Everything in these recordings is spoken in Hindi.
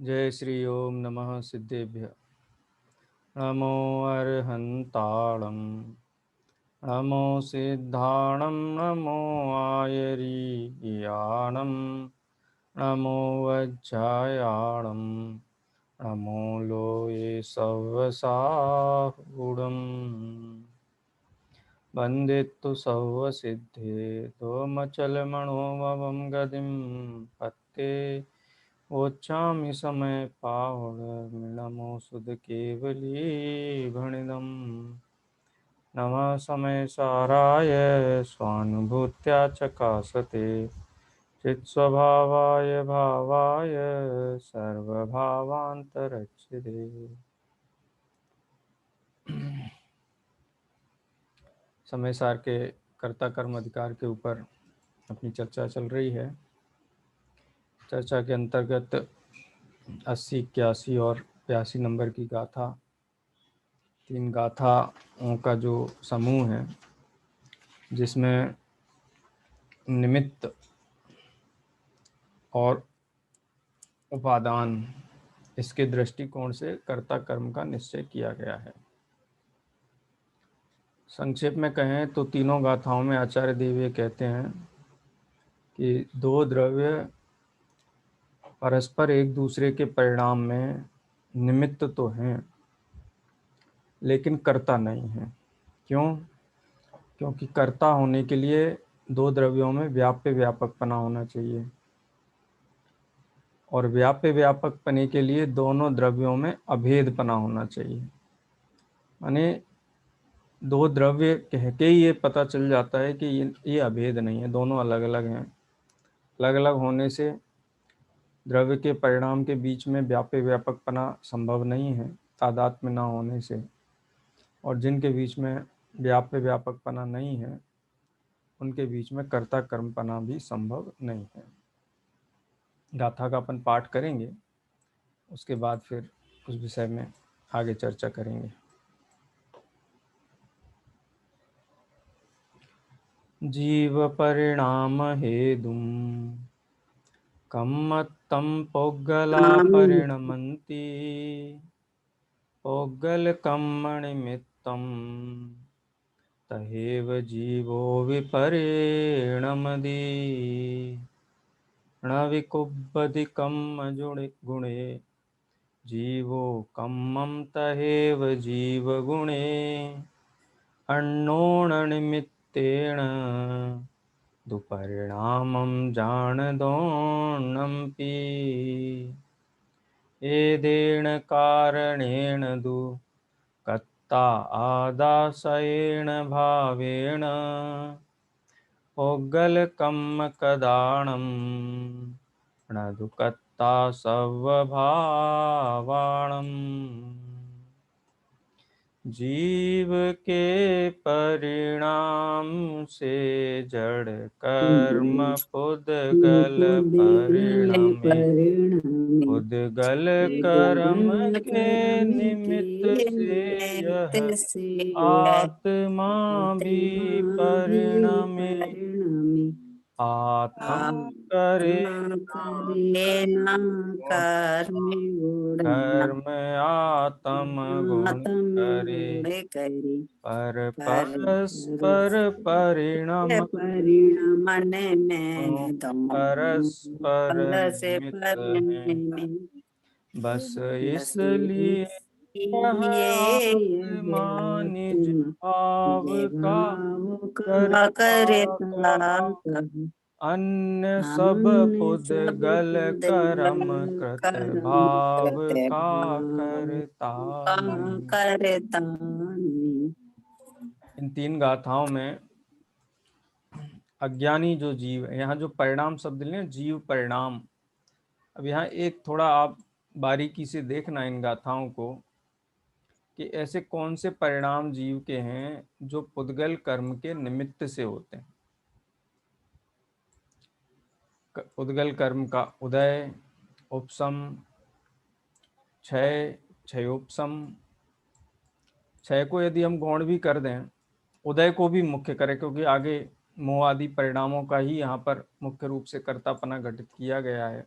जय श्री ओम नमः सिद्धेभ्य। नमो अर्हन्ताणं नमो सिद्धाणं नमो आयरीयाणं नमो वज्रायाणं नमो लोये सवसाहुडं वन्दितु सवसिद्धे दोमचलमणोमवं गतिं पत्ते ओच्छामि समय पावनमो सुध केवली भणिदम् नमः समय साराय स्वानुभूत्या चकासते चित्स्वभावाय भावाय सर्वभावान्तरच्छिदे। समय सार के कर्ता कर्म अधिकार के ऊपर अपनी चर्चा चल रही है। चर्चा के अंतर्गत 80, 81 और 82 नंबर की गाथा, 3 गाथाओं का जो समूह है जिसमें निमित्त और उपादान इसके दृष्टिकोण से कर्ता कर्म का निश्चय किया गया है। संक्षेप में कहें तो तीनों गाथाओं में आचार्य देव ये कहते हैं कि दो द्रव्य परस्पर एक दूसरे के परिणाम में निमित्त तो हैं लेकिन कर्ता नहीं है। क्यों? क्योंकि कर्ता होने के लिए दो द्रव्यों में व्याप्य व्यापकपना होना चाहिए और व्याप्य व्यापकपने के लिए दोनों द्रव्यों में अभेदपना होना चाहिए। माने दो द्रव्य कह के ही ये पता चल जाता है कि ये अभेद नहीं है, दोनों अलग अलग हैं। अलग अलग होने से द्रव्य के परिणाम के बीच में व्याप्य व्यापकपना संभव नहीं है तादात्म्य न होने से, और जिनके बीच में व्याप्य व्यापकपना नहीं है उनके बीच में कर्ता कर्मपना भी संभव नहीं है। गाथा का अपन पाठ करेंगे, उसके बाद फिर उस विषय में आगे चर्चा करेंगे। जीव परिणाम हेदुम कम्मत्तं पोग्गला परिणमन्ति पोग्गल कम्मनिमित्तं तहेव जीवो विपरिणमति न विकुब्बति कम्म गुणे जीवो कम्मं तहेव जीवगुणे अण्णोणनिमित्तेन दुपरिणामं जानदोन्नम्पि एदेन कारणेन दुःखत्ता आदासयेन भावेन पोग्गलकम्मकदाणं न दुःखत्ता सवभावाणम्। जीव के परिणाम से जड़ कर्म पुद्गल परिणमे पुद्गल कर्म के निमित्त से यह आत्मा भी परिणमे आत्मा करे कर्म आत्म गुण करे पर परस्पर परिणाम परस्पर निमित्त है। बस इसलिए यह आत्मा निज भाव का करता अन्य सब पुद्गल कर्म कृत भाव का करता नहीं। इन 3 गाथाओं में अज्ञानी जो जीव है, यहाँ जो परिणाम शब्द लें जीव परिणाम, अब यहाँ एक थोड़ा आप बारीकी से देखना इन गाथाओं को कि ऐसे कौन से परिणाम जीव के हैं जो पुद्गल कर्म के निमित्त से होते हैं। पुद्गल कर्म का उदय, उपशम, क्षय, क्षयोपशम, क्षय को यदि हम गौण भी कर दें, उदय को भी मुख्य करें क्योंकि आगे मोह आदि परिणामों का ही यहाँ पर मुख्य रूप से कर्तापना घटित किया गया है।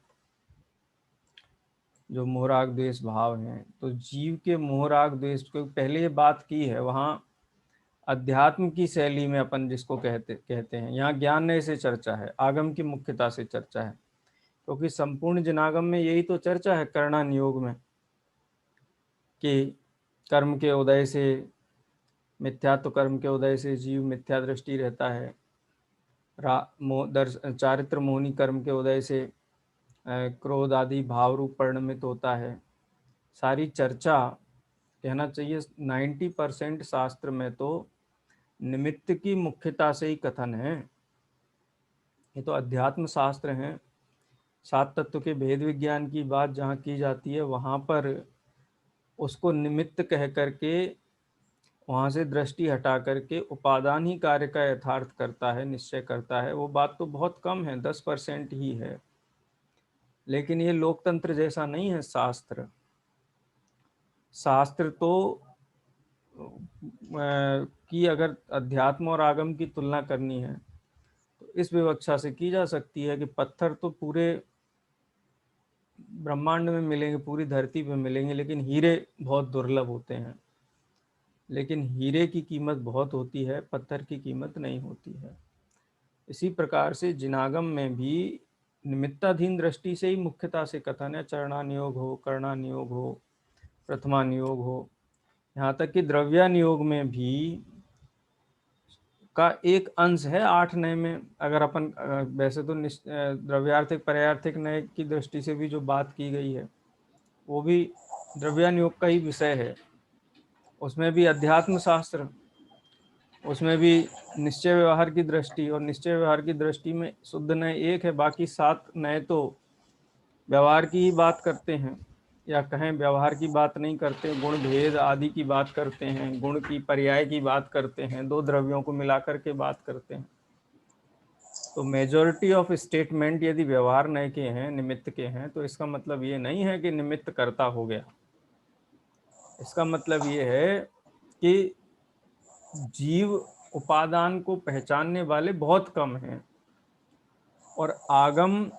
जो मोहराग द्वेष भाव हैं, तो जीव के मोहराग द्वेष को पहले ये बात की है वहाँ अध्यात्म की शैली में, अपन जिसको कहते हैं, यहाँ ज्ञान से चर्चा है, आगम की मुख्यता से चर्चा है, क्योंकि संपूर्ण जिनागम में यही तो चर्चा है कर्णा नियोग में, कि कर्म के उदय से, मिथ्यात्व कर्म के उदय से जीव मिथ्या दृष्टि रहता है, चारित्र मोहनी कर्म के उदय से क्रोध आदि भाव रूप परिणमित होता है। सारी चर्चा, कहना चाहिए 90% शास्त्र में तो निमित्त की मुख्यता से ही कथन है। ये तो अध्यात्म शास्त्र हैं, 7 तत्व के भेद विज्ञान की बात जहाँ की जाती है, वहाँ पर उसको निमित्त कह करके, वहाँ से दृष्टि हटा करके उपादान ही कार्य का यथार्थ करता है, निश्चय करता है, वो बात तो बहुत कम है, 10% ही है। लेकिन ये लोकतंत्र जैसा नहीं है शास्त्र। शास्त्र तो की अगर अध्यात्म और आगम की तुलना करनी है तो इस विवक्षा से की जा सकती है कि पत्थर तो पूरे ब्रह्मांड में मिलेंगे, पूरी धरती पे मिलेंगे, लेकिन हीरे बहुत दुर्लभ होते हैं। लेकिन हीरे की कीमत बहुत होती है, पत्थर की कीमत नहीं होती है। इसी प्रकार से जिनागम में भी निमित्ताधीन दृष्टि से ही मुख्यता से कथन है, चरणानियोग हो, कर्णानियोग हो, प्रथमानियोग हो, यहाँ तक कि द्रव्यानियोग में भी का एक अंश है 8 नय में। अगर अपन वैसे तो द्रव्यार्थिक पर्यार्थिक नय की दृष्टि से भी जो बात की गई है वो भी द्रव्यानुयोग का ही विषय है। उसमें भी अध्यात्म शास्त्र, उसमें भी निश्चय व्यवहार की दृष्टि, और निश्चय व्यवहार की दृष्टि में शुद्ध नय एक है, बाकी 7 नय तो व्यवहार की ही बात करते हैं, या कहें व्यवहार की बात नहीं करते, गुण भेद आदि की बात करते हैं, गुण की पर्याय की बात करते हैं, 2 द्रव्यों को मिलाकर के बात करते हैं। तो मेजॉरिटी ऑफ स्टेटमेंट यदि व्यवहार नय के हैं, निमित्त के हैं, तो इसका मतलब ये नहीं है कि निमित्त कर्ता हो गया। इसका मतलब ये है कि जीव उपादान को पहचानने वाले बहुत कम हैं, और आगम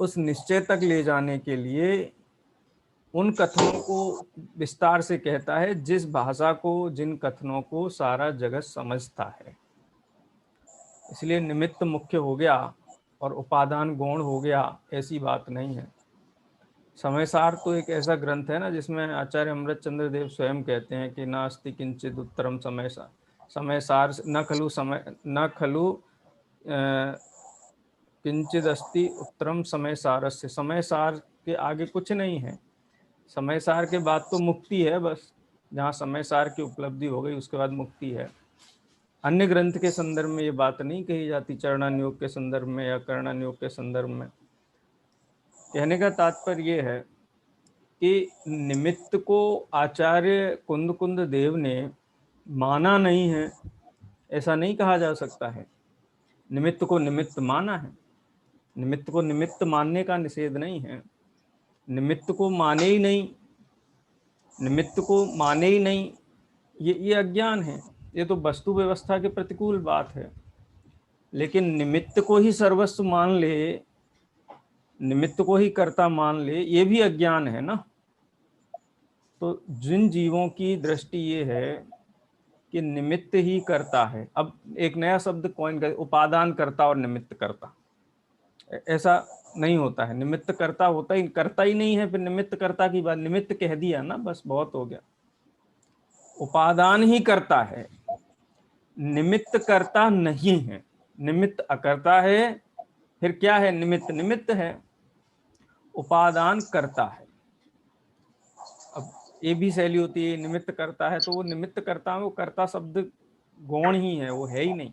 उस निश्चय तक ले जाने के लिए उन कथनों को विस्तार से कहता है जिस भाषा को, जिन कथनों को सारा जगत समझता है। इसलिए निमित्त मुख्य हो गया और उपादान गौण हो गया, ऐसी बात नहीं है। समयसार तो एक ऐसा ग्रंथ है ना जिसमें आचार्य अमृत चंद्र देव स्वयं कहते हैं कि नास्ति किंचित उत्तरम समयसार, समयसार न खलु किंचित अस्ति उत्तरम समयसारस्य। समयसार के आगे कुछ नहीं है, समयसार के बाद तो मुक्ति है बस। जहाँ समयसार की उपलब्धि हो गई उसके बाद मुक्ति है। अन्य ग्रंथ के संदर्भ में ये बात नहीं कही जाती, चरणानुयोग के संदर्भ में या कर्णानुयोग के संदर्भ में। कहने का तात्पर्य ये है कि निमित्त को आचार्य कुंद कुंद देव ने माना नहीं है, ऐसा नहीं कहा जा सकता है। निमित्त को निमित्त माना है, निमित्त को निमित्त मानने का निषेध नहीं है। निमित्त को माने ही नहीं, निमित्त को माने ही नहीं, ये अज्ञान है। ये तो वस्तु व्यवस्था के प्रतिकूल बात है। लेकिन निमित्त को ही सर्वस्व मान ले, निमित्त को ही कर्ता मान ले, ये भी अज्ञान है ना। तो जिन जीवों की दृष्टि ये है कि निमित्त ही करता है, अब एक नया शब्द कॉइन कर, उपादान करता और निमित्त करता, ऐसा नहीं होता है। निमित्त करता करता ही नहीं है, फिर निमित्त करता की बात, निमित्त कह दिया ना बस, बहुत हो गया। उपादान ही करता है, निमित्त करता नहीं है। निमित्त अकर्ता है, फिर क्या है? निमित्त निमित्त है, उपादान करता है। अब ये भी शैली होती है, निमित्त करता है, तो वो निमित्त करता है, वो कर्ता शब्द गौण ही है, वो है ही नहीं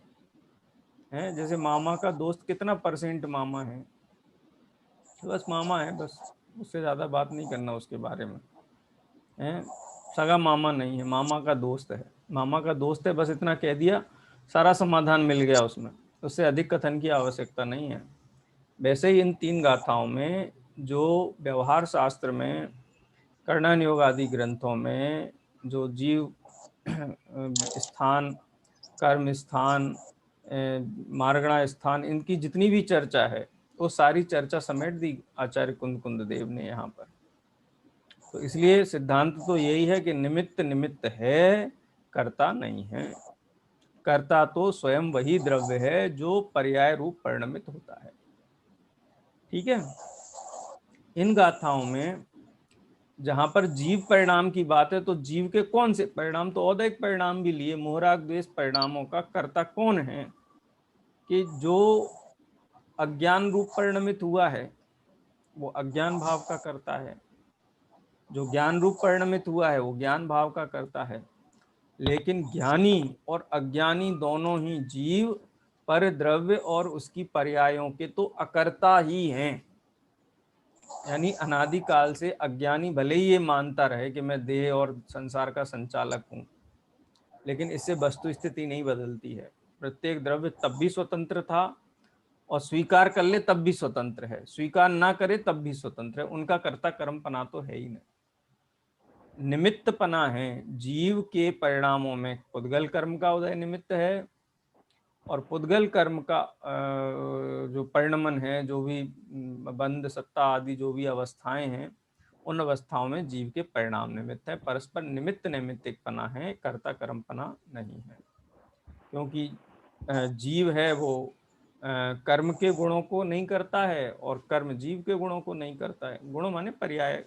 है। जैसे मामा का दोस्त, कितना % मामा है? बस मामा है, बस, उससे ज़्यादा बात नहीं करना उसके बारे में है। सगा मामा नहीं है, मामा का दोस्त है, मामा का दोस्त है, बस इतना कह दिया, सारा समाधान मिल गया उसमें, उससे अधिक कथन की आवश्यकता नहीं है। वैसे ही इन 3 गाथाओं में जो व्यवहार शास्त्र में, कर्णानुयोग आदि ग्रंथों में जो जीव स्थान, कर्म स्थान, मार्गणा स्थान, इनकी जितनी भी चर्चा है वो सारी चर्चा समेट दी आचार्य कुंद कुंद देव ने यहाँ पर। तो इसलिए सिद्धांत तो यही है कि निमित्त निमित्त है, कर्ता नहीं है। कर्ता तो स्वयं वही द्रव्य है जो पर्याय रूप परिणमित होता है। ठीक है। इन गाथाओं में जहां पर जीव परिणाम की बात है, तो जीव के कौन से परिणाम, तो औदैहिक परिणाम भी लिए, मोहराग द्वेष परिणामों का कर्ता कौन है, कि जो अज्ञान रूप परिणमित हुआ है वो अज्ञान भाव का करता है, जो ज्ञान रूप परिणमित हुआ है वो ज्ञान भाव का करता है। लेकिन ज्ञानी और अज्ञानी दोनों ही जीव पर द्रव्य और उसकी पर्यायों के तो अकर्ता ही हैं। यानी अनादिकाल से अज्ञानी भले ही ये मानता रहे कि मैं देह और संसार का संचालक हूं, लेकिन इससे वस्तु स्थिति नहीं बदलती है। प्रत्येक द्रव्य तब भी स्वतंत्र था और स्वीकार कर ले तब भी स्वतंत्र है, स्वीकार ना करे तब भी स्वतंत्र है। उनका कर्ता कर्मपना तो है ही नहीं, निमित्तपना है। जीव के परिणामों में पुद्गल कर्म का उदय निमित्त है, और पुद्गल कर्म का जो परिणमन है, जो भी बंध सत्ता आदि जो भी अवस्थाएं हैं, उन अवस्थाओं में जीव के परिणाम निमित्त है। परस्पर निमित्त नैमित्तिकपना है, कर्ता कर्मपना नहीं है। क्योंकि जीव है वो कर्म के गुणों को नहीं करता है और कर्म जीव के गुणों को नहीं करता है। गुणों माने पर्याय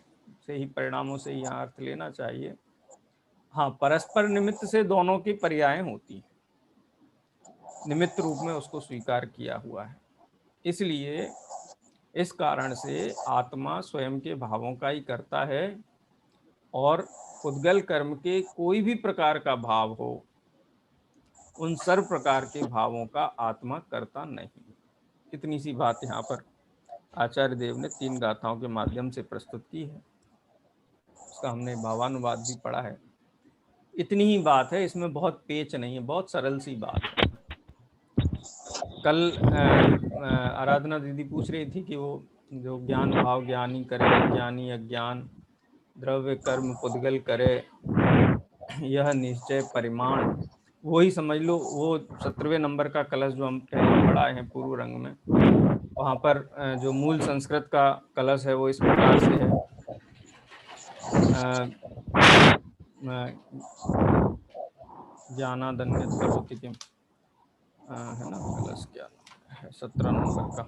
से ही, परिणामों से ही यहाँ अर्थ लेना चाहिए। हाँ, परस्पर निमित्त से दोनों की पर्याय होती हैं, निमित्त रूप में उसको स्वीकार किया हुआ है। इसलिए इस कारण से आत्मा स्वयं के भावों का ही करता है, और पुद्गल कर्म के कोई भी प्रकार का भाव हो, उन सर्व प्रकार के भावों का आत्मा करता नहीं। इतनी सी बात यहाँ पर आचार्य देव ने 3 गाथाओं के माध्यम से प्रस्तुत की है। उसका हमने भावानुवाद भी पढ़ा है। इतनी ही बात है, इसमें बहुत पेच नहीं है, बहुत सरल सी बात है। कल आराधना दीदी पूछ रही थी कि वो जो ज्ञान भाव ज्ञानी करे, अज्ञानी अज्ञान, द्रव्य कर्म पुद्गल करे, यह निश्चय परिमाण, वही समझ लो। वो 17वें नंबर का कलश जो हम पहले पढ़ाए हैं पूर्व रंग में, वहाँ पर जो मूल संस्कृत का कलश है वो इस प्रकार से है। ज्ञानादन्य करोति किम, है ना, कलश क्या है 17 नंबर का।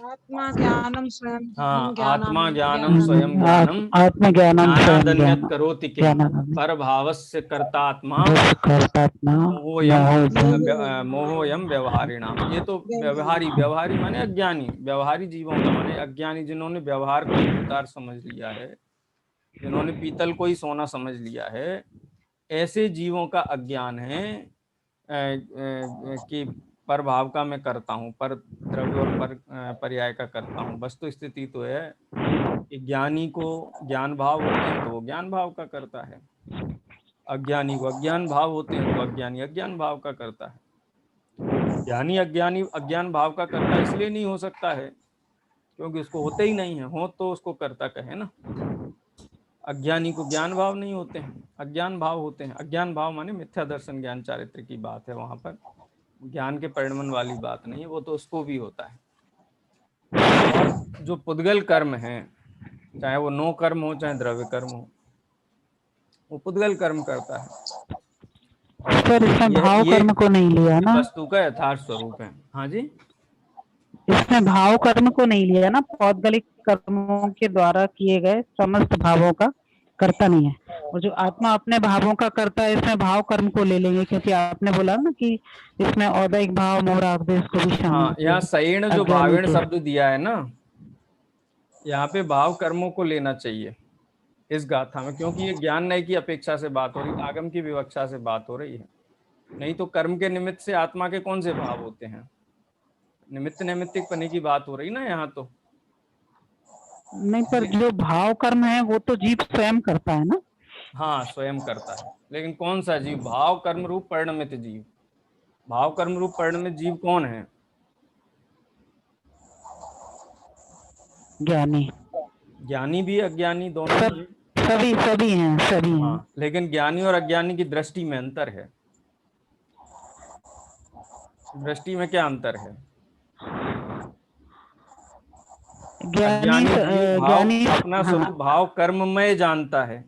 आत्मा ज्ञानम स्वयं हाँ, ज्ञानम आत्मा ज्ञानम स्वयं ज्ञानम आत्मज्ञानं स्वयं ज्ञानादन्यत् ज्ञानं करोति किम, ज्ञानानन्दं परभावस्य कर्तात्मा कर्तात्मा मोहोयम व्यवहारिणाम। ये तो व्यवहारी माने अज्ञानी, व्यवहारी जीवों का माने अज्ञानी, जिन्होंने व्यवहार को भूतार समझ लिया है, जिन्होंने पीतल को ही सोना समझ लिया है, ऐसे जीवों का अज्ञान है कि पर भाव का मैं करता हूँ, पर द्रव्य और पर पर्याय का करता हूँ। वस्तु स्थिति तो है कि ज्ञानी को ज्ञान भाव होते हैं तो वो ज्ञान भाव का करता है, अज्ञानी को अज्ञान भाव होते हैं तो अज्ञानी अज्ञान भाव का करता है। ज्ञानी अज्ञानी अज्ञान भाव का करता इसलिए नहीं हो सकता है क्योंकि उसको होते ही नहीं है, हो तो उसको करता कहे ना। अज्ञानी को ज्ञान भाव नहीं होते हैं, अज्ञान भाव होते हैं। अज्ञान भाव माने मिथ्या दर्शन ज्ञान चारित्र की बात है, वहां पर ज्ञान के परिणमन वाली बात नहीं है, वो तो उसको भी होता है। और जो पुद्गल कर्म है, चाहे वो नो कर्म हो चाहे द्रव्य कर्म हो, वो पुद्गल कर्म करता है। सर इसमें भाव कर्म को नहीं लिया ना, वस्तु का यथार्थ स्वरूप है। हाँ जी, इसमें भाव कर्म को नहीं लिया ना, पौद्गलिक कर्मों के द्वारा किए गए समस्त भावों का करता नहीं है। और जो आत्मा अपने भावों का करता है, इसमें भाव कर्म को ले लेंगे, क्योंकि आपने बोला ना कि इसमें औदैहिक भाव मोहरागदेश को भी शामिल हाँ, यहाँ सैण जो भावेण शब्द दिया है ना, यहाँ पे भाव कर्मों को लेना चाहिए इस गाथा में, क्योंकि ये ज्ञान नय की अपेक्षा से बात हो रही, आगम की विवक्षा से बात हो रही है। नहीं तो कर्म के निमित्त से आत्मा के कौन से भाव होते हैं, निमित्त नैमित्तिक पने की बात हो रही ना यहाँ तो। नहीं, पर जो भाव कर्म है वो तो जीव स्वयं करता है ना। हाँ, स्वयं करता है, लेकिन कौन सा जीव, भाव कर्म रूप परिणमित जीव। भाव कर्म रूप परिणमित जीव कौन है, ज्ञानी। ज्ञानी भी अज्ञानी दोनों ही हैं। सभी हैं, सभी हैं। हाँ, लेकिन ज्ञानी और अज्ञानी की दृष्टि में अंतर है। दृष्टि में क्या अंतर है, अज्ञानी जीव भाव ज्ञानी अपना स्वरूप भाव कर्ममय जानता है,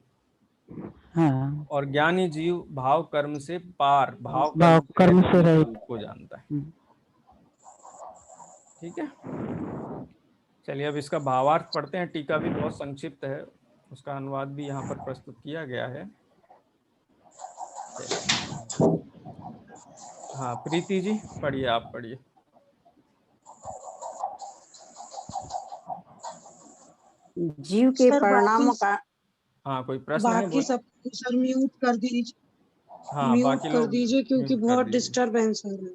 हाँ और ज्ञानी जीव भाव कर्म से पार, भाव भाव कर्म से अपने रहित। स्वरूप को जानता है। ठीक है, चलिए अब इसका भावार्थ पढ़ते हैं। टीका भी बहुत संक्षिप्त है, उसका अनुवाद भी यहाँ पर प्रस्तुत किया गया है। हाँ प्रीति जी पढ़िए, आप पढ़िए। जीव के सर परिणामों बाकी का हाँ कोई प्रश्न है? बाकी सब सर म्यूट कर दीजिए, हाँ म्यूट बाकी कर लोग दीजिए क्योंकि म्यूट कर बहुत दीजिए। डिस्टरबेंस हो रहा है।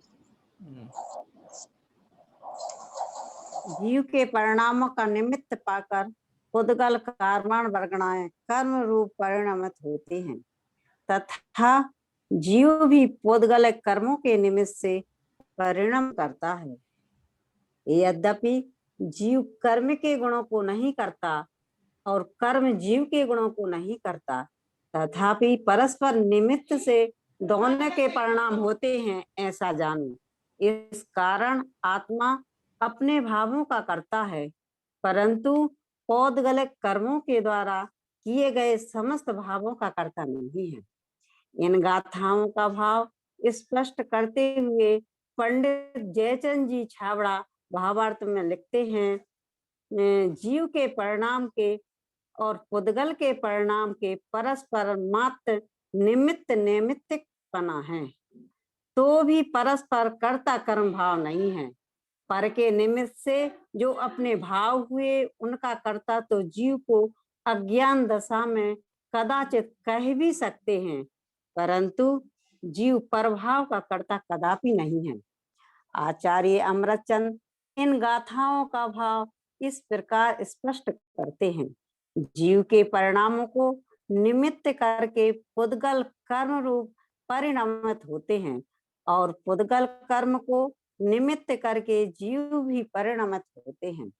जीव के परिणामों का निमित्त पाकर पुद्गल कारण वर्गणाएं कर्म रूप परिणमित होते हैं, तथा जीव भी पुद्गल कर्मों के निमित्त से परिणाम करता है। यद्यपि जीव कर्म के गुणों को नहीं करता और कर्म जीव के गुणों को नहीं करता, तथापि परस्पर निमित्त से दोनों के परिणाम होते हैं, ऐसा जानो। इस कारण आत्मा अपने भावों का करता है, परंतु पौद्गलिक कर्मों के द्वारा किए गए समस्त भावों का कर्ता नहीं है। इन गाथाओं का भाव स्पष्ट करते हुए पंडित जयचंद जी छाबड़ा भावार्थ में लिखते हैं, जीव के परिणाम के और पुद्गल के परिणाम के परस्पर मात्र निमित्त नैमित्तिक बना है, तो भी परस्पर कर्ता कर्म भाव नहीं है। पर के निमित्त से जो अपने भाव हुए उनका कर्ता तो जीव को अज्ञान दशा में कदाचित कह भी सकते हैं, परंतु जीव परभाव का कर्ता कदापि नहीं है। आचार्य अमृतचंद इन गाथाओं का भाव इस प्रकार स्पष्ट करते हैं, जीव के परिणामों को निमित्त करके पुद्गल कर्म रूप परिणमित होते हैं, और पुद्गल कर्म को निमित्त करके जीव भी परिणमित होते हैं।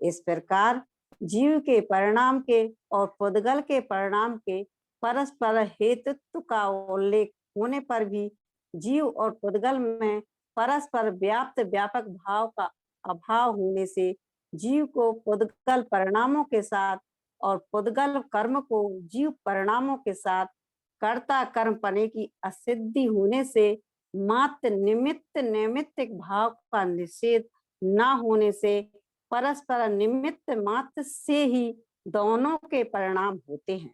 इस प्रकार जीव के परिणाम के और पुद्गल के परिणाम के परस्पर हेतुत्व का उल्लेख होने पर भी जीव और पुद्गल में परस्पर व्याप्त व्यापक भाव का अभाव होने से जीव को पुद्गल परिणामों के साथ और पुद्गल कर्म को जीव परिणामों के साथ कर्ता कर्म पने की असिद्धि होने से मात्र निमित्त नैमित्तिक भाव का निषेध न होने से परस्पर निमित्त मात्र से ही दोनों के परिणाम होते हैं।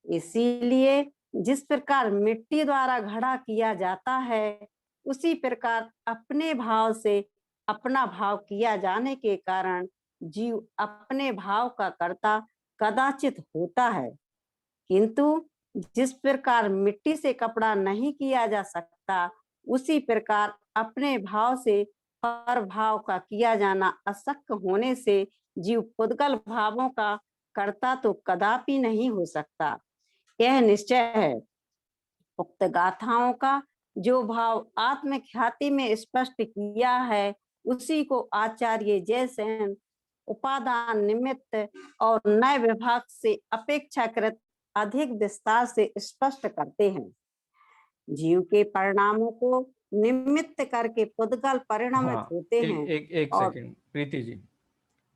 इसीलिए जिस प्रकार मिट्टी द्वारा घड़ा किया जाता है, उसी प्रकार अपने भाव से अपना भाव किया जाने के कारण जीव अपने भाव का कर्ता कदाचित होता है, किंतु जिस प्रकार मिट्टी से कपड़ा नहीं किया जा सकता, उसी प्रकार अपने भाव से पर भाव का किया जाना अशक्य होने से जीव पुद्गल भावों का कर्ता तो कदापि नहीं हो सकता। यह निश्चय है। उक्त गाथाओं का जो भाव आत्मख्याति में स्पष्ट किया है, उसी को आचार्य जयसेन उपादान निमित्त और नए विभाग से अपेक्षाकृत अधिक विस्तार से स्पष्ट करते हैं। जीव के परिणामों को निमित्त करके पुद्गल परिणमित होते हैं। एक सेकंड प्रीति जी।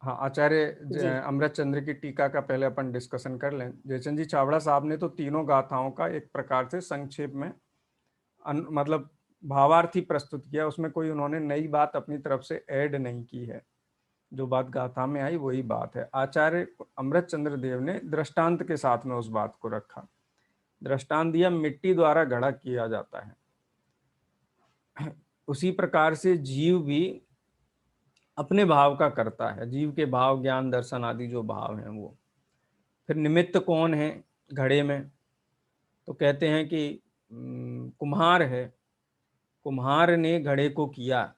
हाँ आचार्य अमृत चंद्र की टीका का पहले अपन डिस्कशन कर लें। जयचंद जी छाबड़ा साहब ने तो तीनों गाथाओं का एक प्रकार से संक्षेप में मतलब भावार्थी प्रस्तुत किया, उसमें कोई उन्होंने नई बात अपनी तरफ से ऐड नहीं की है, जो बात गाथा में आई वही बात है। आचार्य अमृत चंद्र देव ने दृष्टांत के साथ में उस बात को रखा। दृष्टांत दिया मिट्टी द्वारा घड़ा किया जाता है, उसी प्रकार से जीव भी अपने भाव का करता है। जीव के भाव ज्ञान दर्शन आदि जो भाव हैं वो। फिर निमित्त कौन है घड़े में? तो कहते हैं कि कुम्हार है, कुम्हार ने घड़े को किया,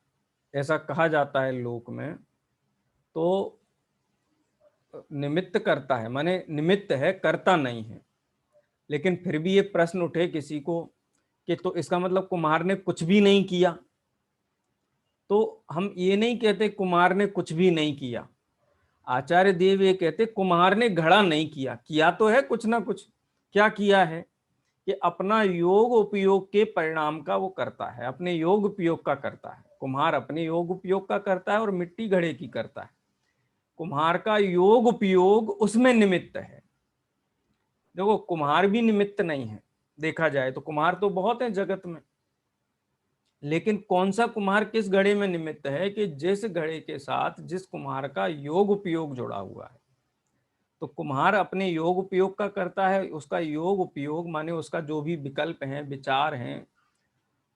ऐसा कहा जाता है लोक में। तो निमित्त करता है, माने निमित्त है, करता नहीं है। लेकिन फिर भी ये प्रश्न उठे किसी को कि तो इसका मतलब कुम्हार ने कुछ भी नहीं किया? तो हम ये नहीं कहते कुम्हार ने कुछ भी नहीं किया। आचार्य देव ये कहते कुम्हार ने घड़ा नहीं किया, किया तो है कुछ ना कुछ। क्या किया है कि अपना योग उपयोग के परिणाम का वो करता है, अपने योग उपयोग का करता है। कुम्हार अपने योग उपयोग का करता है और मिट्टी घड़े की करता है। कुम्हार का योग उपयोग उसमें निमित्त है। देखो कुम्हार भी निमित्त नहीं है, देखा जाए तो कुम्हार तो बहुत है जगत में, लेकिन कौन सा कुम्हार किस घड़े में निमित्त है कि जिस घड़े के साथ जिस कुम्हार का योग उपयोग जुड़ा हुआ है। तो कुम्हार अपने योग उपयोग का करता है, उसका योग उपयोग माने उसका जो भी विकल्प हैं, विचार हैं,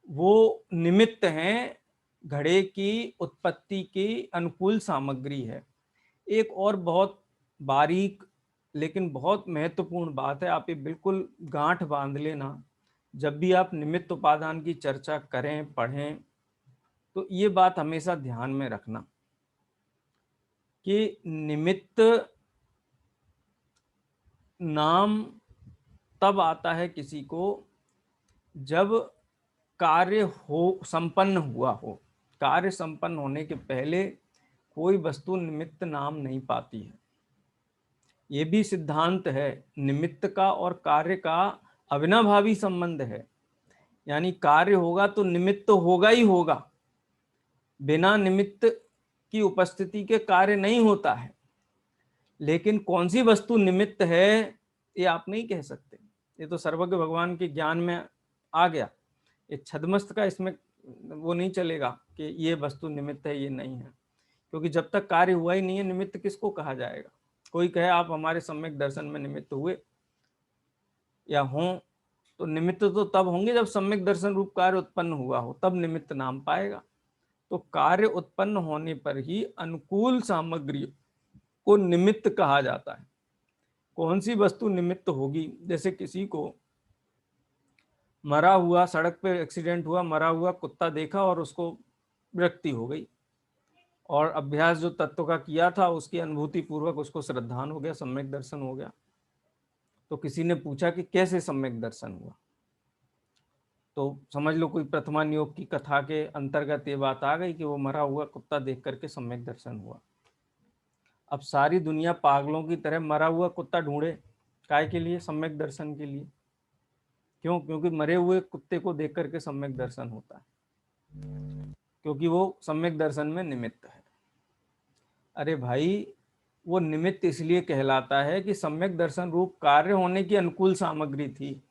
वो निमित्त हैं घड़े की उत्पत्ति की अनुकूल सामग्री है। एक और बहुत बारीक लेकिन बहुत महत्वपूर्ण बात है, आप ये बिल्कुल गांठ बांध लेना, जब भी आप निमित्त उपादान की चर्चा करें पढ़ें तो ये बात हमेशा ध्यान में रखना कि निमित्त नाम तब आता है किसी को जब कार्य हो संपन्न हुआ हो। कार्य संपन्न होने के पहले कोई वस्तु निमित्त नाम नहीं पाती है। ये भी सिद्धांत है, निमित्त का और कार्य का अविनाभावी संबंध है। यानी कार्य होगा तो निमित्त होगा ही होगा, बिना निमित्त की उपस्थिति के कार्य नहीं होता है। लेकिन कौन सी वस्तु निमित्त है ये आप नहीं कह सकते, ये तो सर्वज्ञ भगवान के ज्ञान में आ गया। ये छद्मस्त का इसमें वो नहीं चलेगा कि ये वस्तु निमित्त है ये नहीं है, क्योंकि जब तक कार्य हुआ ही नहीं है निमित्त किसको कहा जाएगा। कोई कहे आप हमारे सम्यक दर्शन में निमित्त हुए या हों, तो निमित्त तो तब होंगे जब सम्यक दर्शन रूप कार्य उत्पन्न हुआ हो, तब निमित्त नाम पाएगा। तो कार्य उत्पन्न होने पर ही अनुकूल सामग्री को निमित्त कहा जाता है। कौन सी वस्तु निमित्त होगी, जैसे किसी को मरा हुआ, सड़क पे एक्सीडेंट हुआ, मरा हुआ कुत्ता देखा और उसको विरक्ति हो गई, और अभ्यास जो तत्व का किया था उसकी अनुभूति पूर्वक उसको श्रद्धान हो गया, सम्यक दर्शन हो गया। तो किसी ने पूछा कि कैसे सम्यक दर्शन हुआ, तो समझ लो कोई प्रथमा नियोग की कथा के अंतर्गत ये बात आ गई कि वो मरा हुआ कुत्ता देख करके सम्यक दर्शन हुआ। अब सारी दुनिया पागलों की तरह मरा हुआ कुत्ता ढूंढे, काय के लिए? सम्यक दर्शन के लिए। क्यों? क्योंकि मरे हुए कुत्ते को देख करके सम्यक दर्शन होता है, क्योंकि वो सम्यक दर्शन में निमित्त है। अरे भाई, वो निमित्त इसलिए कहलाता है कि सम्यक दर्शन रूप कार्य होने की अनुकूल सामग्री थी,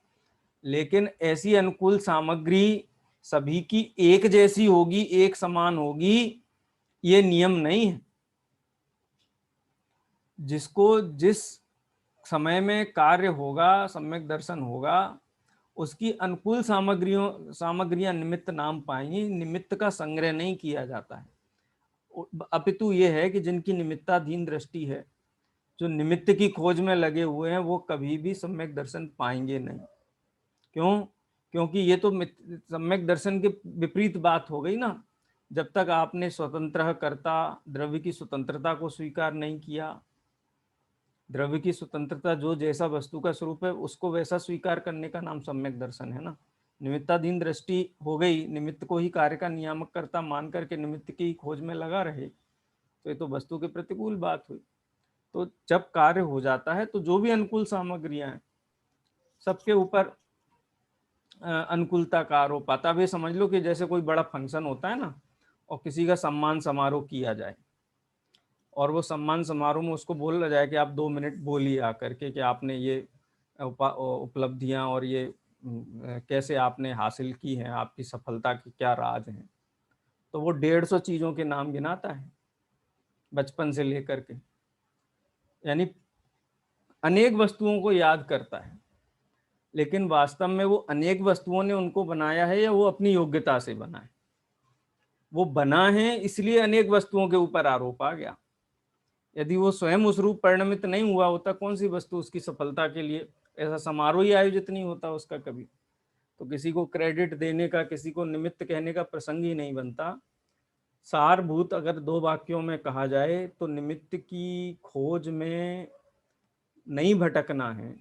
लेकिन ऐसी अनुकूल सामग्री सभी की एक जैसी होगी, एक समान होगी, ये नियम नहीं है। जिसको जिस समय में कार्य होगा, सम्यक दर्शन होगा, उसकी अनुकूल सामग्रियां निमित्त नाम पाएंगी। निमित्त का संग्रह नहीं किया जाता है, अपितु ये है कि जिनकी निमित्ताधीन दृष्टि है, जो निमित्त की खोज में लगे हुए हैं, वो कभी भी सम्यक दर्शन पाएंगे नहीं। क्यों? क्योंकि ये तो सम्यक दर्शन के विपरीत बात हो गई ना। जब तक आपने स्वतंत्र कर्ता द्रव्य की स्वतंत्रता को स्वीकार नहीं किया, द्रव्य की स्वतंत्रता जो जैसा वस्तु का स्वरूप है उसको वैसा स्वीकार करने का नाम सम्यक दर्शन है ना। निमित्ताधीन दृष्टि हो गई, निमित्त को ही कार्य का नियामक कर्ता मान करके निमित्त की खोज में लगा रहे, तो ये तो वस्तु के प्रतिकूल बात हुई। तो जब कार्य हो जाता है तो जो भी अनुकूल सामग्रियां हैं सबके ऊपर अनुकूलता का आरोप आता है। समझ लो कि जैसे कोई बड़ा फंक्शन होता है ना, और किसी का सम्मान समारोह किया जाए, और वो सम्मान समारोह में उसको बोला जाए कि आप 2 मिनट बोलिए आकर के कि आपने ये उपलब्धियां और ये कैसे आपने हासिल की हैं, आपकी सफलता के क्या राज हैं। तो वो 150 चीज़ों के नाम गिनाता है बचपन से लेकर के, यानी अनेक वस्तुओं को याद करता है। लेकिन वास्तव में वो अनेक वस्तुओं ने उनको बनाया है या वो अपनी योग्यता से बना है? वो बना है इसलिए अनेक वस्तुओं के ऊपर आरोप आ गया। यदि वो स्वयं उस रूप परिणमित नहीं हुआ होता, कौन सी वस्तु उसकी सफलता के लिए ऐसा समारोह ही आयोजित नहीं होता उसका कभी। तो किसी को क्रेडिट देने का, किसी को निमित्त कहने का प्रसंग ही नहीं बनता। सारभूत अगर 2 वाक्यों में कहा जाए तो निमित्त की खोज में नहीं भटकना है,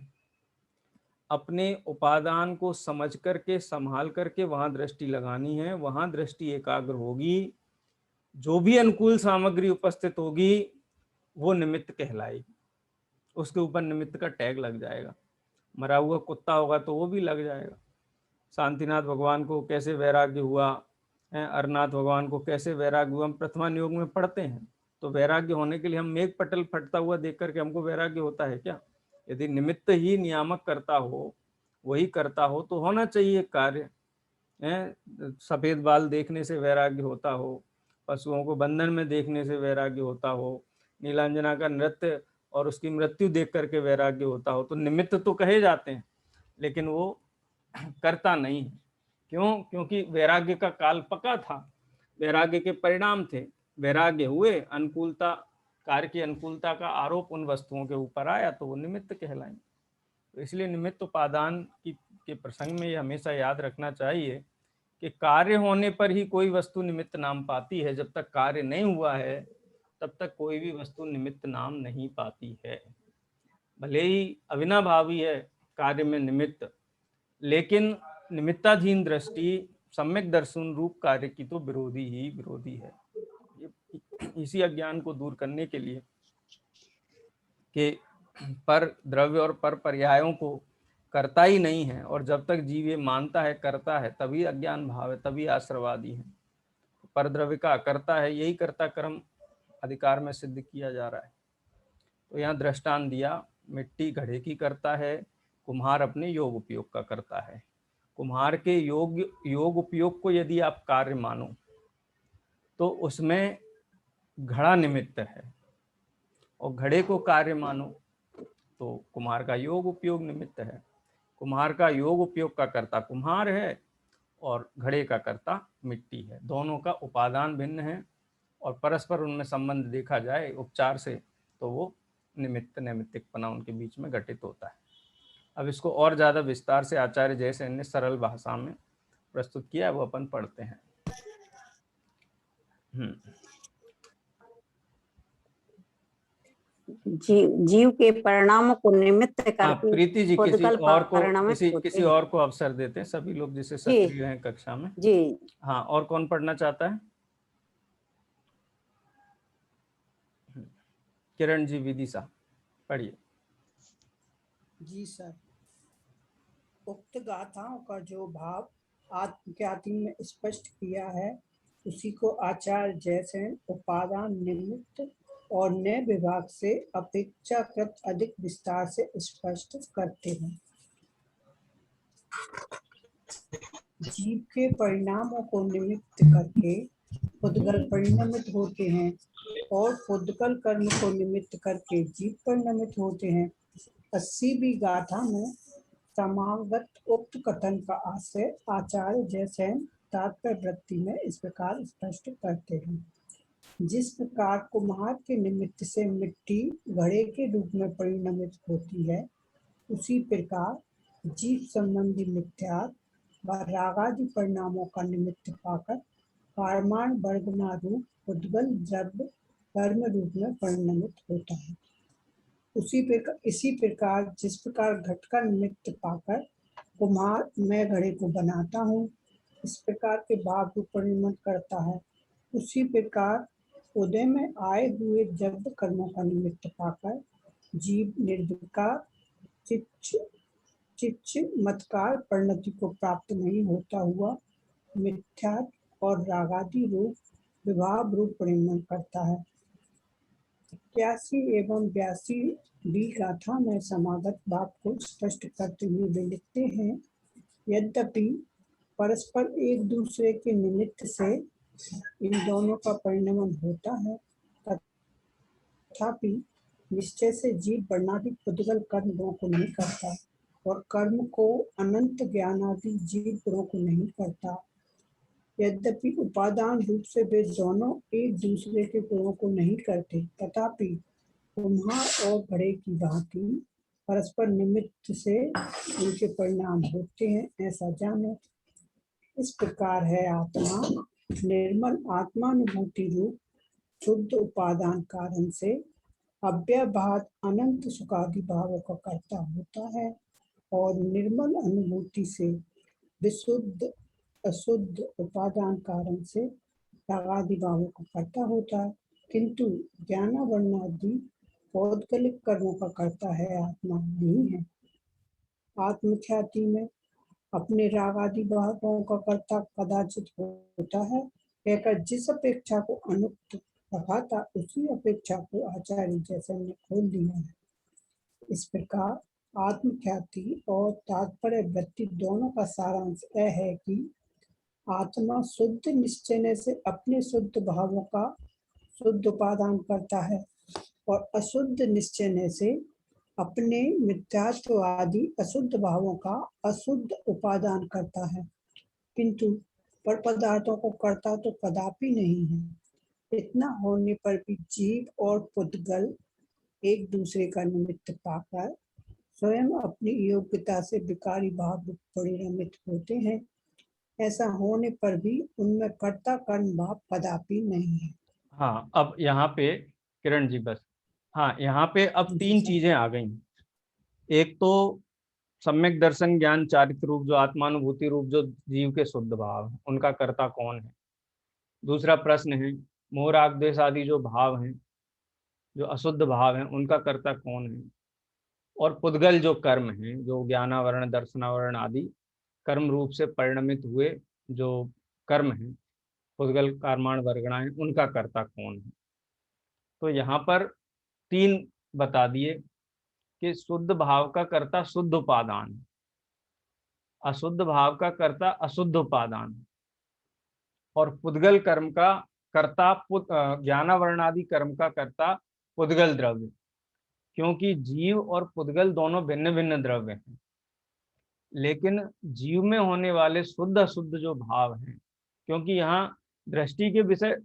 अपने उपादान को समझ करके संभाल करके वहां दृष्टि लगानी है, वहां दृष्टि एकाग्र होगी। जो भी अनुकूल सामग्री उपस्थित होगी वो निमित्त कहलाएगी, उसके ऊपर निमित्त का टैग लग जाएगा। मरा हुआ कुत्ता होगा तो वो भी लग जाएगा। शांतिनाथ भगवान को कैसे वैराग्य हुआ, अरनाथ भगवान को कैसे वैराग्य हुआ, हम प्रथमा नियोग में पढ़ते हैं। तो वैराग्य होने के लिए हम मेघ पटल फटता हुआ देख करके हमको वैराग्य होता है क्या? यदि निमित्त ही नियामक करता हो, वही करता हो, तो होना चाहिए कार्य। सफेद बाल देखने से वैराग्य होता हो, पशुओं को बंधन में देखने से वैराग्य होता हो, नीलांजना का नृत्य और उसकी मृत्यु देख करके वैराग्य होता हो, तो निमित्त तो कहे जाते हैं, लेकिन वो करता नहीं है। क्यों? क्योंकि वैराग्य का काल पका था, वैराग्य के परिणाम थे, वैराग्य हुए, अनुकूलता, कार्य की अनुकूलता का आरोप उन वस्तुओं के ऊपर आया, तो वो निमित्त कहलाएंगे। तो इसलिए निमित्त उपादान के प्रसंग में ये हमेशा याद रखना चाहिए कि कार्य होने पर ही कोई वस्तु निमित्त नाम पाती है। जब तक कार्य नहीं हुआ है तब तक कोई भी वस्तु निमित्त नाम नहीं पाती है। भले ही अविनाभावी है कार्य में निमित्त, लेकिन निमित्ताधीन दृष्टि सम्यक दर्शन रूप कार्य की तो विरोधी ही विरोधी है। इसी अज्ञान को दूर करने के लिए कि पर द्रव्य और पर पर्यायों को करता ही नहीं है, और जब तक जीव ये मानता है करता है, तभी अज्ञान भाव है, तभी आश्रवादी है। पर द्रव्य का करता है, यही कर्ता कर्म अधिकार में सिद्ध किया जा रहा है। तो यहाँ दृष्टांत दिया, मिट्टी घड़े की करता है, कुम्हार अपने योग उपयोग का करता है। कुम्हार के योग उपयोग को यदि आप कार्य मानो तो उसमें घड़ा निमित्त है, और घड़े को कार्य मानो तो कुम्हार का योग उपयोग निमित्त है। कुम्हार का योग उपयोग का कर्ता कुम्हार है और घड़े का कर्ता मिट्टी है। दोनों का उपादान भिन्न है और परस्पर उनमें संबंध देखा जाए उपचार से तो वो निमित्त नैमित्तिकपना उनके बीच में घटित होता है। अब इसको और ज़्यादा विस्तार से आचार्य जयसेन ने सरल भाषा में प्रस्तुत किया है, वो अपन पढ़ते हैं। जीव के परिणामों को निमित्त करके प्रीति जी किसी और को अवसर देते हैं, सभी लोग जिसे सक्रिय हैं कक्षा में जी। हाँ, और कौन पढ़ना चाहता है? किरण जी, विदिशा पढ़िए। जी सर। उक्त गाथाओं का जो भाव आत्मख्याति में स्पष्ट किया है उसी को आचार्य जयसेन उपादान निमित्त और नए विभाग से अपेक्षाकृत अधिक विस्तार से स्पष्ट करते हैं। जीव के परिणामों को निमित्त करके पुद्गल परिणमित होते हैं और पुद्गल कर्म को निमित्त करके जीव परिणमित होते हैं। 80वीं गाथा में समागत उक्त कथन का आशय आचार्य जयसेन तात्पर्य वृत्ति में इस प्रकार स्पष्ट करते हैं। जिस प्रकार कुम्हार के निमित्त से मिट्टी घड़े के रूप में परिणमित होती है, उसी प्रकार जीव संबंधी मिथ्यात्व व रागादि परिणामों का निमित्त पाकर कारमान वर्गना रूप पुद्गल द्रव्य कर्म रूप में परिणमित होता है। इसी प्रकार जिस प्रकार घट का निमित्त पाकर कुम्हार मैं घड़े को बनाता हूँ, इस प्रकार के भाव रूप परिणमित करता है, उसी प्रकार उदय में आए हुए जब कर्मों का निमित्त पाकर जीव निर्विकार चिच्छ मतकार परिणति को प्राप्त नहीं होता हुआ मिथ्या और रागादि रूप विभाव रूप परिणमन करता है। 81 एवं 82 गाथा में समागत भाव को स्पष्ट करते हुए वे लिखते हैं, यद्यपि परस्पर एक दूसरे के निमित्त से इन दोनों का परिणमन होता है, तथापि निश्चय से जीव वर्णादि पुद्गल कर्म गुणों को नहीं करता और कर्म को अनंत ज्ञानादि जीव गुणों को नहीं करता। यद्यपि उपादान रूप से वे दोनों एक दूसरे के गुणों को नहीं करते, तथापि कुम्हार और घड़े की भांति परस्पर निमित्त से उनके परिणाम होते हैं, ऐसा जानो। इस प्रकार है आत्मा निर्मल आत्मानुभूति रूप शुद्ध उपादान कारण से अव्यवहार अनंत सुखादि भावों का कर्ता होता है और निर्मल अनुभूति से विशुद्ध अशुद्ध उपादान कारण से रागादि भावों का कर्ता होता है, किंतु ज्ञानावर्णादि पौद्गलिक कर्मों का कर्ता है, आत्मा नहीं है। आत्मख्याति में अपने रागादि भावों का कर्ता कदाचित होता है, कहकर जिस अपेक्षा को अनुक्त अर्थात उसी अपेक्षा को आचार्य जैसे ने खोल दिया है। इस प्रकार आत्मख्याति और तात्पर्य वृत्ति दोनों का सारांश यह है कि आत्मा शुद्ध निश्चय से अपने शुद्ध भावों का शुद्ध उपादान करता है और अशुद्ध निश्चय से अपने मिथ्यात्व आदि अशुद्ध भावों का अशुद्ध उपादान करता है, किंतु पर पदार्थों को करता तो कदापि नहीं है। इतना होने पर भी जीव और पुद्गल एक दूसरे का निमित्त पाकर स्वयं अपनी योग्यता से विकारी भाव परिणमित होते हैं। ऐसा होने पर भी उनमें कर्ता कर्म भाव कदापि नहीं है। हाँ, अब यहाँ पे किरण जी बस, हाँ यहाँ पे अब तीन चीजें आ गई। एक तो सम्यक दर्शन ज्ञान चारित्र रूप जो आत्मानुभूति रूप जो जीव के शुद्ध भाव है, उनका कर्ता कौन है। दूसरा प्रश्न है मोह राग द्वेष आदि जो भाव हैं, जो अशुद्ध भाव हैं, उनका कर्ता कौन है। और पुद्गल जो कर्म हैं, जो ज्ञानावरण दर्शनावरण आदि कर्म रूप से परिणमित हुए जो कर्म हैं, पुद्गल कर्माण वर्गणाएं, उनका कर्ता कौन है। तो यहाँ पर तीन बता दिए कि शुद्ध भाव का कर्ता शुद्ध उपादान, अशुद्ध भाव का कर्ता अशुद्ध उपादान, और पुद्गल कर्म का कर्ता ज्ञानावरण आदि कर्म का कर्ता पुद्गल द्रव्य। क्योंकि जीव और पुद्गल दोनों भिन्न भिन्न द्रव्य हैं, लेकिन जीव में होने वाले शुद्ध अशुद्ध जो भाव हैं, क्योंकि यहाँ दृष्टि के विषय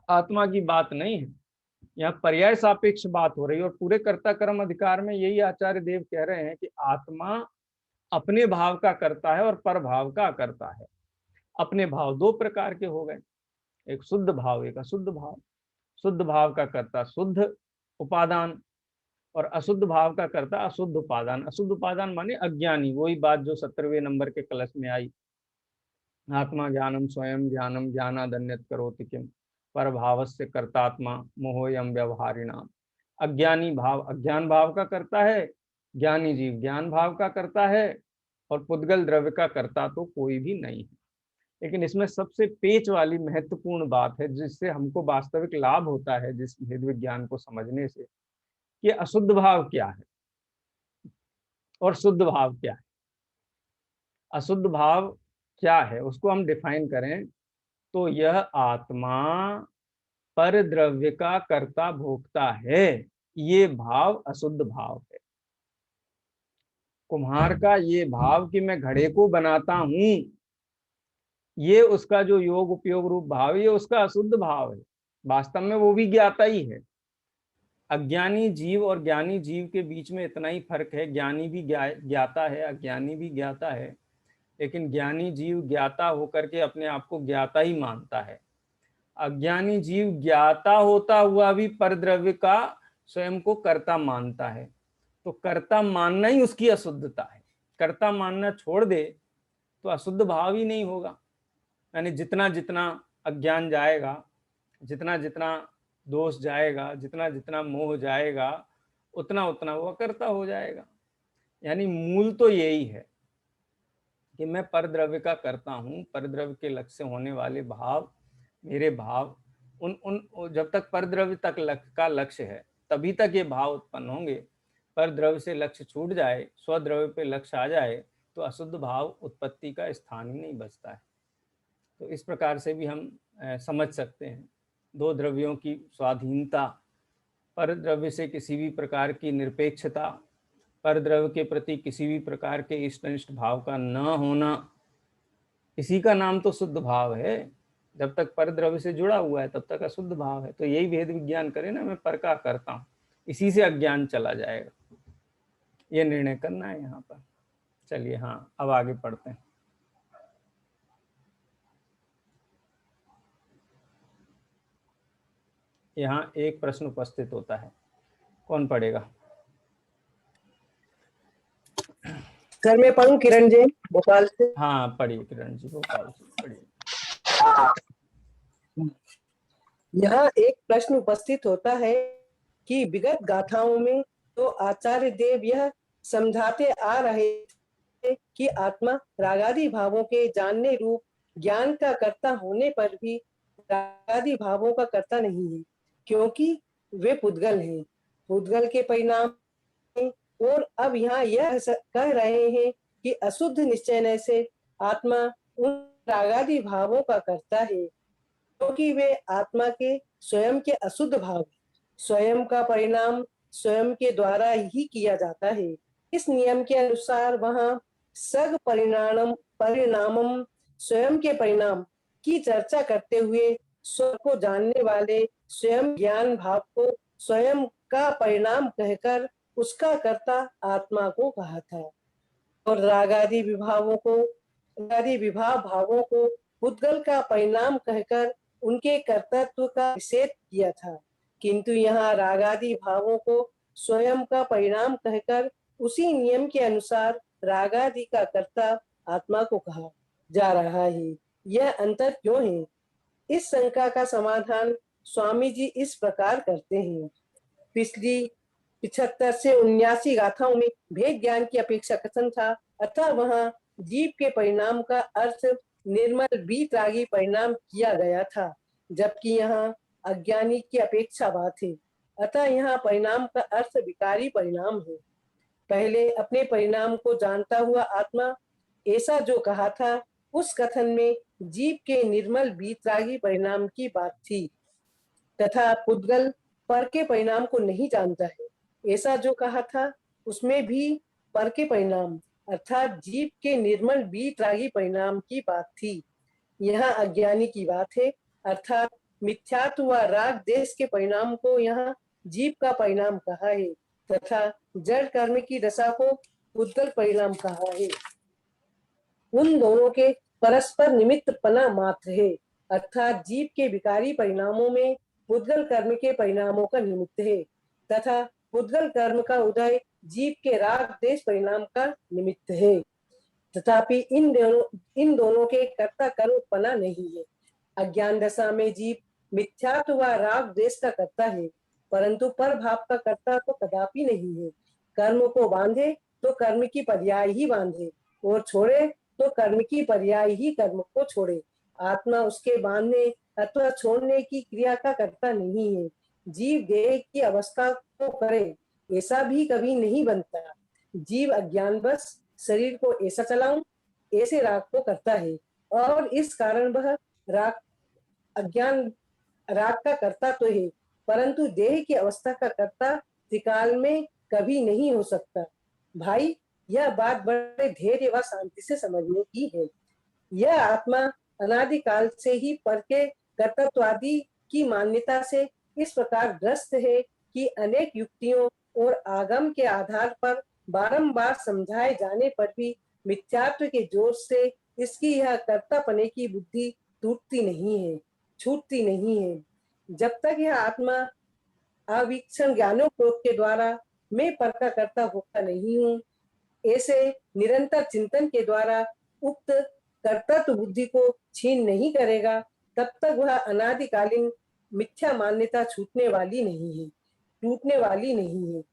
आत्मा की बात नहीं है, यहाँ पर्याय सापेक्ष बात हो रही है। और पूरे कर्ता कर्म अधिकार में यही आचार्य देव कह रहे हैं कि आत्मा अपने भाव का करता है और पर भाव का करता है। अपने भाव दो प्रकार के हो गए, एक शुद्ध भाव एक अशुद्ध भाव। शुद्ध भाव का कर्ता शुद्ध उपादान और अशुद्ध भाव का कर्ता अशुद्ध उपादान। अशुद्ध उपादान माने अज्ञानी, वही बात जो 17वें नंबर के कलश में आई, आत्मा ज्ञानम स्वयं ज्ञानम ज्ञानादन्यत करोति किम पर भावस्य कर्तात्मा मोहोयम व्यवहारिणाम। अज्ञानी भाव अज्ञान भाव का करता है, ज्ञानी जीव ज्ञान भाव का करता है, और पुद्गल द्रव्य का कर्ता तो कोई भी नहीं है। लेकिन इसमें सबसे पेच वाली महत्वपूर्ण बात है, जिससे हमको वास्तविक लाभ होता है जिस भेद विज्ञान को समझने से, कि अशुद्ध भाव क्या है और शुद्ध भाव क्या है। अशुद्ध भाव क्या है उसको हम डिफाइन करें तो यह आत्मा पर द्रव्य का कर्ता भोक्ता है, ये भाव अशुद्ध भाव है। कुम्हार का ये भाव कि मैं घड़े को बनाता हूं, ये उसका जो योग उपयोग रूप भाव, ये उसका अशुद्ध भाव है। वास्तव में वो भी ज्ञाता ही है। अज्ञानी जीव और ज्ञानी जीव के बीच में इतना ही फर्क है, ज्ञानी भी ज्ञाता है, अज्ञानी भी ज्ञाता है, लेकिन ज्ञानी जीव ज्ञाता होकर के अपने आप को ज्ञाता ही मानता है। अज्ञानी जीव ज्ञाता होता हुआ भी परद्रव्य का स्वयं को कर्ता मानता है। तो कर्ता मानना ही उसकी अशुद्धता है। कर्ता मानना छोड़ दे तो अशुद्ध भाव ही नहीं होगा। यानी जितना जितना अज्ञान जाएगा, जितना जितना दोष जाएगा, जितना जितना मोह जाएगा, उतना उतना वो कर्ता हो जाएगा। यानी मूल तो यही है कि मैं परद्रव्य का करता हूँ। परद्रव्य के लक्ष्य होने वाले भाव, मेरे भाव, उन जब तक परद्रव्य तक का लक्ष्य है तभी तक ये भाव उत्पन्न होंगे। परद्रव्य से लक्ष्य छूट जाए, स्वद्रव्य पे लक्ष्य आ जाए, तो अशुद्ध भाव उत्पत्ति का स्थान ही नहीं बचता है। तो इस प्रकार से भी हम समझ सकते हैं दो द्रव्यों की स्वाधीनता, परद्रव्य से किसी भी प्रकार की निरपेक्षता, परद्रव्य के प्रति किसी भी प्रकार के इष्टनिष्ठ भाव का न होना, इसी का नाम तो शुद्ध भाव है। जब तक परद्रव्य से जुड़ा हुआ है तब तक अशुद्ध भाव है। तो यही भेद विज्ञान करे ना, मैं पर का करता हूँ, इसी से अज्ञान चला जाएगा। ये निर्णय करना है यहाँ पर। चलिए हाँ, अब आगे पढ़ते हैं। यहाँ एक प्रश्न उपस्थित होता है, कौन पढ़ेगा? सर मैं पढ़ूं? किरण जी भोपाल से। हाँ पढ़िए किरण जी भोपाल से पढ़िए। यहाँ एक प्रश्न उपस्थित होता है कि विगत गाथाओं में तो आचार्य देव यह समझाते आ रहे थे कि आत्मा रागादि भावों के जानने रूप ज्ञान का कर्ता होने पर भी रागादि भावों का कर्ता नहीं है, क्योंकि वे पुद्गल हैं, पुद्गल के परिणाम हैं। और अब यहाँ यह कह रहे हैं कि अशुद्ध निश्चय से आत्मा उन रागादि भावों का करता है, क्योंकि वे आत्मा के स्वयं के अशुद्ध भाव, स्वयं का परिणाम स्वयं के द्वारा ही किया जाता है। इस नियम के अनुसार वहाँ सग परिणामम स्वयं के परिणाम की चर्चा करते हुए स्व को जानने वाले स्वयं ज्ञान भाव को स्वयं का परिणाम कहकर उसका कर्ता आत्मा को कहा था, और रागादि विभाव भावों को पुद्गल का परिणाम कहकर उनके कर्तृत्व का निषेध किया था। किंतु यहाँ रागादि भावों को स्वयं का परिणाम कहकर उसी नियम के अनुसार रागादि का कर्ता आत्मा को कहा जा रहा है। यह अंतर क्यों है? इस शंका का समाधान स्वामी जी इस प्रकार करते हैं। पिछली 75 से 79 गाथाओं में भेद ज्ञान की अपेक्षा कथन था, अतः वहाँ जीव के परिणाम का अर्थ निर्मल बीतरागी परिणाम किया गया था, जबकि यहाँ अज्ञानी की अपेक्षा बात है, अतः यहाँ परिणाम का अर्थ विकारी परिणाम है। पहले अपने परिणाम को जानता हुआ आत्मा, ऐसा जो कहा था, उस कथन में जीव के निर्मल बीतरागी परिणाम की बात थी, तथा पुद्गल पर के परिणाम को नहीं जानता है, ऐसा जो कहा था, उसमें भी पर के परिणाम अर्थात जीव के निर्मल बीतरागी परिणाम की बात थी। यहाँ अज्ञानी की बात है, अर्थात मिथ्यात्व व राग देश के परिणाम को यहाँ जीव का परिणाम कहा है, तथा जड़ कर्म की दशा को पुद्गल परिणाम कहा है। उन दोनों के परस्पर निमित्त पना मात्र है, अर्थात जीव के विकारी परिणामों में पुद्गल कर्म के परिणामों का निमित्त है, तथा पुद्गल कर्म का उदय जीव के राग देश परिणाम का निमित्त है। तथापि इन दोनों के कर्ता कर्म पना नहीं है। अज्ञान दशा में जीव मिथ्यात्व व राग देश का कर्ता है, परंतु पर भाव का कर्ता तो कदापि नहीं है। कर्म को बांधे तो कर्म की पर्याय ही बांधे, और छोड़े तो कर्म की पर्याय ही कर्म को छोड़े। आत्मा उसके बांधने अथवा छोड़ने की क्रिया का कर्ता नहीं है। जीव देह की अवस्था को करे, ऐसा भी कभी नहीं बनता। जीव अज्ञान बस शरीर को ऐसा चलाऊं, ऐसे राग को करता है, और इस कारण वह राग का कर्ता तो है, परंतु देह की अवस्था का कर्ता त्रिकाल में कभी नहीं हो सकता। भाई, यह बात बड़े धैर्य व शांति से समझने की है। यह आत्मा अनादिकाल से ही पर के कर्तत्वादि की मान्यता से इस प्रकार ग्रस्त है कि अनेक युक्तियों और आगम के आधार पर बारंबार समझाए जाने पर भी मिथ्यात्व के जोर से इसकी यह कर्तापने की बुद्धि टूटती नहीं है, छूटती नहीं है। जब तक यह आत्मा अवीक्षण ज्ञानोपयोग के द्वारा मैं पर का कर्ता होता नहीं हूँ, ऐसे निरंतर चिंतन के द्वारा उक्त कर्तृत्व बुद्धि को छीन नहीं करेगा, तब तक वह अनादिकालीन मिथ्या मान्यता छूटने वाली नहीं है, टूटने वाली नहीं है।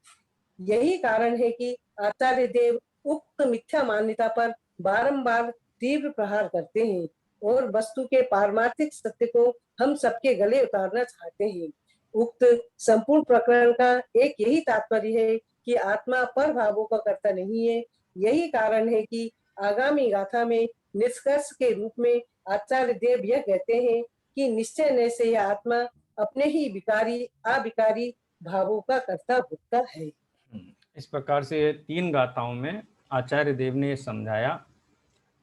यही कारण है कि आचार्य देव उक्त मिथ्या मान्यता पर बारंबार तीव्र प्रहार करते हैं और वस्तु के पारमार्थिक सत्य को हम सबके गले उतारना चाहते हैं। उक्त संपूर्ण प्रकरण का एक यही तात्पर्य है कि आत्मा पर भावों का कर्ता नहीं है। यही कारण है कि आगामी गाथा में निष्कर्ष के रूप में आचार्य देव यह कहते हैं कि निश्चय न से यह आत्मा अपने ही विकारी अविकारी भावों का कर्ता भोगता है। इस प्रकार से 3 गाथाओं में आचार्य देव ने समझाया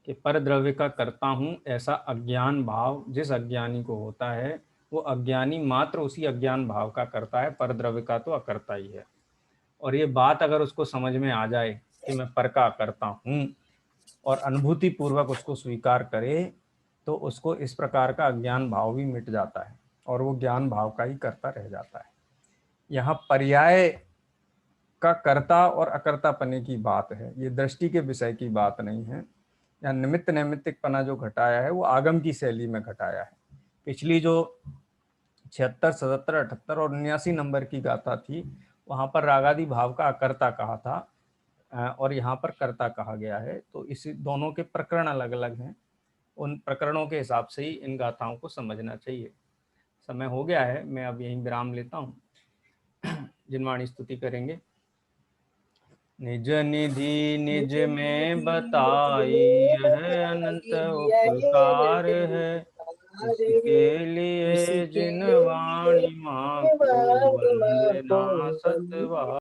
कि पर द्रव्य का करता हूँ ऐसा अज्ञान भाव जिस अज्ञानी को होता है, वो अज्ञानी मात्र उसी अज्ञान भाव का करता है, पर द्रव्य का तो अकर्ता ही है। और ये बात अगर उसको समझ में आ जाए कि मैं पर का करता हूँ और अनुभूति पूर्वक उसको स्वीकार करे, तो उसको इस प्रकार का अज्ञान भाव भी मिट जाता है और वो ज्ञान भाव का ही करता रह जाता है। यहाँ पर्याय का कर्ता और अकर्तापने की बात है, ये दृष्टि के विषय की बात नहीं है। यहाँ निमित्त नैमित्तिकपना जो घटाया है वो आगम की शैली में घटाया है। पिछली जो 76, 77, 78 और 79 नंबर की गाथा थी, वहाँ पर रागादि भाव का अकर्ता कहा था और यहाँ पर कर्ता कहा गया है। तो इस दोनों के प्रकरण अलग अलग हैं, उन प्रकरणों के हिसाब से ही इन गाथाओं को समझना चाहिए। समय हो गया है, मैं अब यहीं विराम लेता हूँ। जिनवाणी स्तुति करेंगे। निज निधि निज में बताई, यह अनंत उपकार है, इसके लिए जिन वाणी माँ को वंदना सतवा।